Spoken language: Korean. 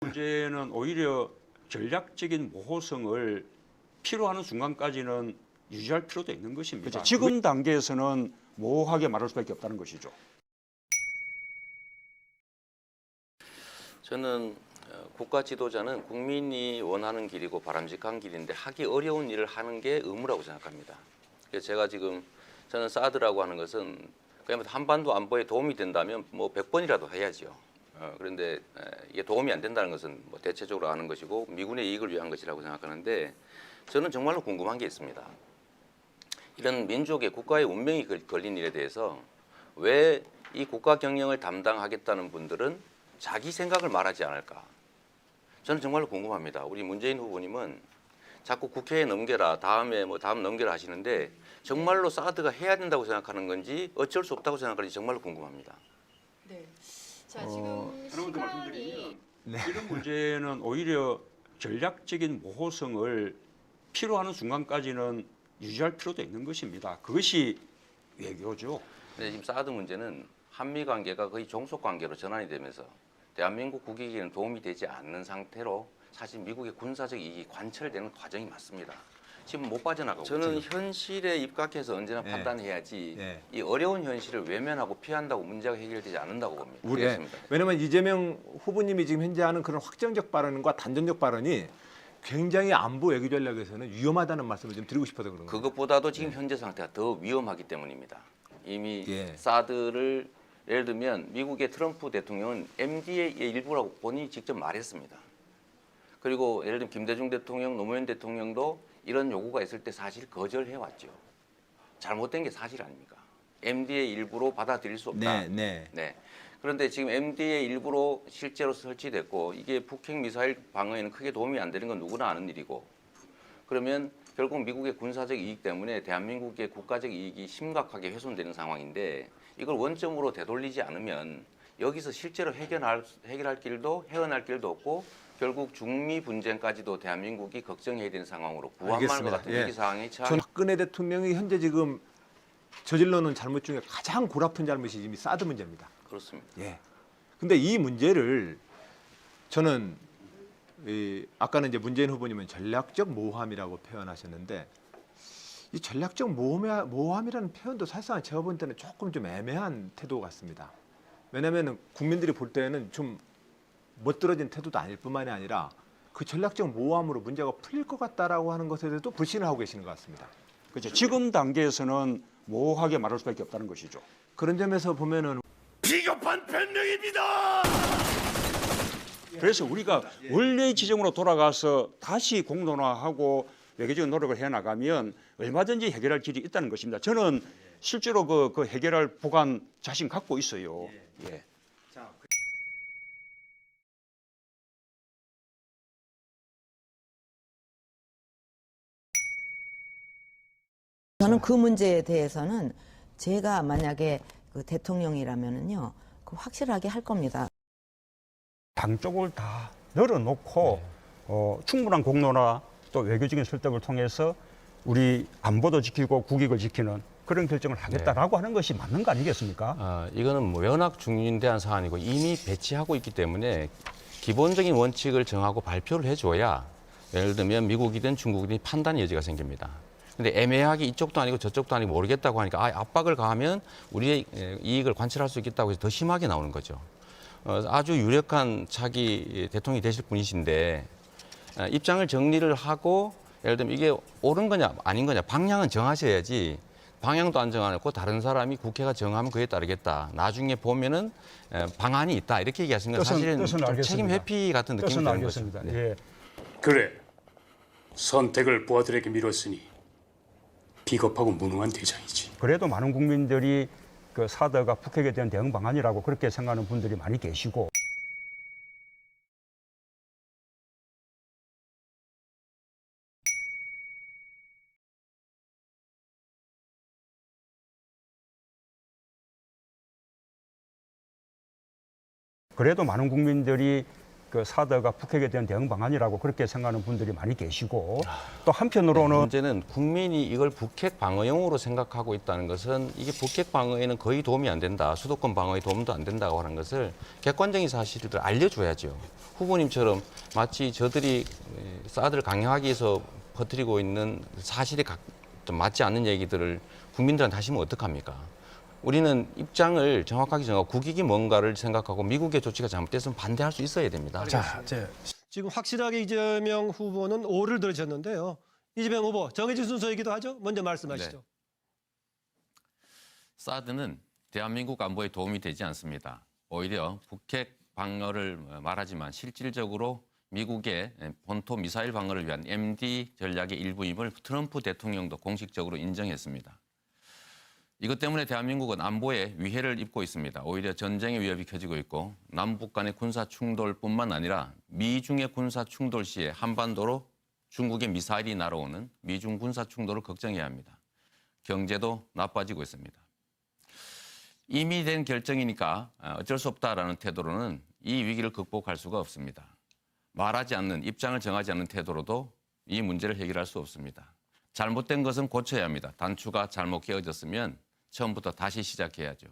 문제는 오히려 전략적인 모호성을 필요하는 순간까지는 유지할 필요도 있는 것입니다. 그렇죠. 지금 단계에서는 모호하게 말할 수밖에 없다는 것이죠. 저는 국가 지도자는 국민이 원하는 길이고 바람직한 길인데 하기 어려운 일을 하는 게 의무라고 생각합니다. 그래서 제가 지금 저는 사드라고 하는 것은 그냥 한반도 안보에 도움이 된다면 뭐 100번이라도 해야지요. 그런데 이게 도움이 안 된다는 것은 뭐 대체적으로 하는 것이고 미군의 이익을 위한 것이라고 생각하는데 저는 정말로 궁금한 게 있습니다. 이런 민족의 국가의 운명이 걸린 일에 대해서 왜 이 국가 경영을 담당하겠다는 분들은 자기 생각을 말하지 않을까? 저는 정말로 궁금합니다. 우리 문재인 후보님은 자꾸 국회에 넘겨라, 다음에 뭐 다음 넘겨라 하시는데 정말로 사드가 해야 된다고 생각하는 건지 어쩔 수 없다고 생각하는지 정말로 궁금합니다. 네. 자, 지금 시간이 이런 문제는 오히려 전략적인 모호성을 필요하는 순간까지는 유지할 필요도 있는 것입니다. 그것이 외교죠. 근데 지금 사드 문제는 한미 관계가 거의 종속 관계로 전환이 되면서 대한민국 국익에는 도움이 되지 않는 상태로 사실 미국의 군사적 이익이 관철되는 과정이 맞습니다. 지금 못 빠져나가고 저는 현실에 입각해서 언제나 판단해야지 이 어려운 현실을 외면하고 피한다고 문제가 해결되지 않는다고 봅니다. 그렇습니다. 왜냐하면 이재명 후보님이 지금 현재 하는 그런 확정적 발언과 단정적 발언이 굉장히 안보 외교 전략에서는 위험하다는 말씀을 좀 드리고 싶어서 그런 거예요. 그것보다도 지금 현재 상태가 더 위험하기 때문입니다. 이미 사드를 예를 들면 미국의 트럼프 대통령은 MD의 일부라고 본인이 직접 말했습니다. 그리고 예를 들면 김대중 대통령, 노무현 대통령도 이런 요구가 있을 때 사실 거절해 왔죠. 잘못된 게 사실 아닙니까? MD의 일부로 받아들일 수 없다. 네. 그런데 지금 MD의 일부로 실제로 설치됐고 이게 북핵 미사일 방어에는 크게 도움이 안 되는 건 누구나 아는 일이고 그러면 결국 미국의 군사적 이익 때문에 대한민국의 국가적 이익이 심각하게 훼손되는 상황인데 이걸 원점으로 되돌리지 않으면 여기서 실제로 헤어날 길도 없고 결국 중미 분쟁까지도 대한민국이 걱정해야 되는 상황으로 부합할 것 같은 위기 상황에 처한. 박근혜 대통령이 현재 지금 저질러놓은 잘못 중에 가장 골아픈 잘못이 이미 사드 문제입니다. 그렇습니다. 근데 이 문제를 저는 아까는 이제 문재인 후보님은 전략적 모호함이라고 표현하셨는데 이 전략적 모호함이라는 표현도 사실상 제가 본 때는 조금 좀 애매한 태도 같습니다. 왜냐하면 국민들이 볼 때는 좀 멋들어진 태도도 아닐 뿐만이 아니라 그 전략적 모호함으로 문제가 풀릴 것 같다라고 하는 것에 대해서도 불신을 하고 계시는 것 같습니다. 그렇죠. 지금 단계에서는 모호하게 말할 수밖에 없다는 것이죠. 그런 점에서 보면은 비겁한 변명입니다. 그래서 우리가 원래의 지점으로 돌아가서 다시 공론화하고 외교적인 노력을 해나가면 얼마든지 해결할 길이 있다는 것입니다. 저는 실제로 그 해결할 보관 자신 갖고 있어요. 저는 그 문제에 대해서는 제가 만약에 그 대통령이라면은요, 그 확실하게 할 겁니다. 당 쪽을 다 열어놓고 충분한 공론화 또 외교적인 설득을 통해서 우리 안보도 지키고 국익을 지키는 그런 결정을 하겠다라고 하는 것이 맞는 거 아니겠습니까? 이거는 뭐 워낙 중대한 사안이고 이미 배치하고 있기 때문에 기본적인 원칙을 정하고 발표를 해줘야 예를 들면 미국이든 중국이든 판단 여지가 생깁니다. 근데 애매하게 이쪽도 아니고 저쪽도 아니고 모르겠다고 하니까 압박을 가하면 우리의 이익을 관철할 수 있겠다고 해서 더 심하게 나오는 거죠. 아주 유력한 차기 대통령이 되실 분이신데 입장을 정리를 하고 예를 들면 이게 옳은 거냐 아닌 거냐 방향은 정하셔야지 방향도 안 정해놓고 다른 사람이 국회가 정하면 그에 따르겠다. 나중에 보면은 방안이 있다 이렇게 얘기하시는 건 사실은 좀 책임 회피 같은 느낌이 드는 거죠. 그래, 선택을 부하들에게 미뤘으니 비겁하고 무능한 대장이지. 그래도 많은 국민들이 그 사드가 북핵에 대한 대응 방안이라고 그렇게 생각하는 분들이 많이 계시고. 그래도 많은 국민들이 그 사드가 북핵에 대한 대응 방안이라고 그렇게 생각하는 분들이 많이 계시고 또 한편으로는 문제는 국민이 이걸 북핵 방어용으로 생각하고 있다는 것은 이게 북핵 방어에는 거의 도움이 안 된다. 수도권 방어에 도움도 안 된다고 하는 것을 객관적인 사실을 알려줘야죠. 후보님처럼 마치 저들이 사드를 강요하기 위해서 퍼뜨리고 있는 사실이 좀 맞지 않는 얘기들을 국민들한테 하시면 어떡합니까? 우리는 입장을 정확하게 정하고 국익이 뭔가를 생각하고 미국의 조치가 잘못됐으면 반대할 수 있어야 됩니다. 자, 지금 확실하게 이재명 후보는 오를 들으셨는데요. 이재명 후보 정해진 순서이기도 하죠. 먼저 말씀하시죠. 네. 사드는 대한민국 안보에 도움이 되지 않습니다. 오히려 북핵 방어를 말하지만 실질적으로 미국의 본토 미사일 방어를 위한 MD 전략의 일부임을 트럼프 대통령도 공식적으로 인정했습니다. 이것 때문에 대한민국은 안보에 위해를 입고 있습니다. 오히려 전쟁의 위협이 커지고 있고 남북 간의 군사 충돌뿐만 아니라 미중의 군사 충돌 시에 한반도로 중국의 미사일이 날아오는 미중 군사 충돌을 걱정해야 합니다. 경제도 나빠지고 있습니다. 이미 된 결정이니까 어쩔 수 없다라는 태도로는 이 위기를 극복할 수가 없습니다. 말하지 않는, 입장을 정하지 않는 태도로도 이 문제를 해결할 수 없습니다. 잘못된 것은 고쳐야 합니다. 단추가 잘못 끼워졌으면 처음부터 다시 시작해야죠.